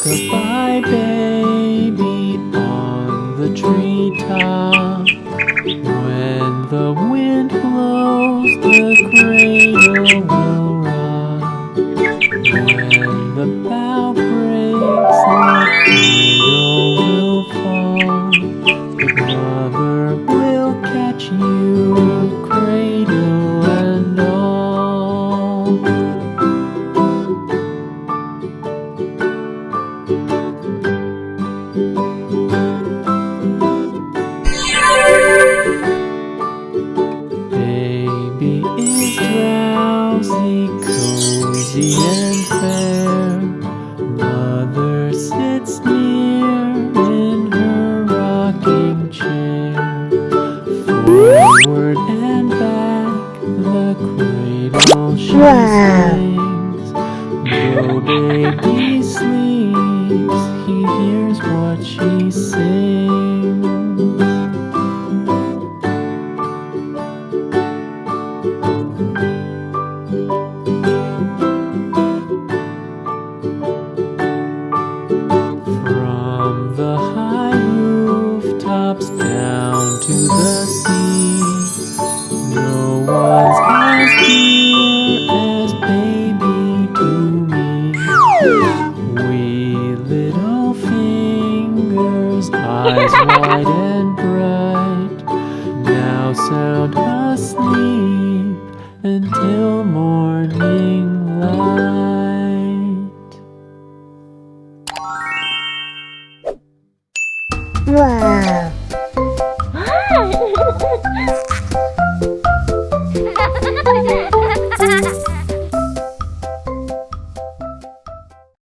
Rock-a-bye baby on the treetop. When the wind blows, the cradle will rock. When the bough breaks, the cradle will fall. But mother will catch you, cradle and all. Baby is drowsy, cozy and fair. Mother sits near in her rocking chair. Forward and back, the cradle she swings. Though baby sleeps, he hears what she sings. From the high rooftops down to the sea, no one's as dear as baby to me. Wee little fingers, eyes wide and bright, now sound asleep until morning light. Wow.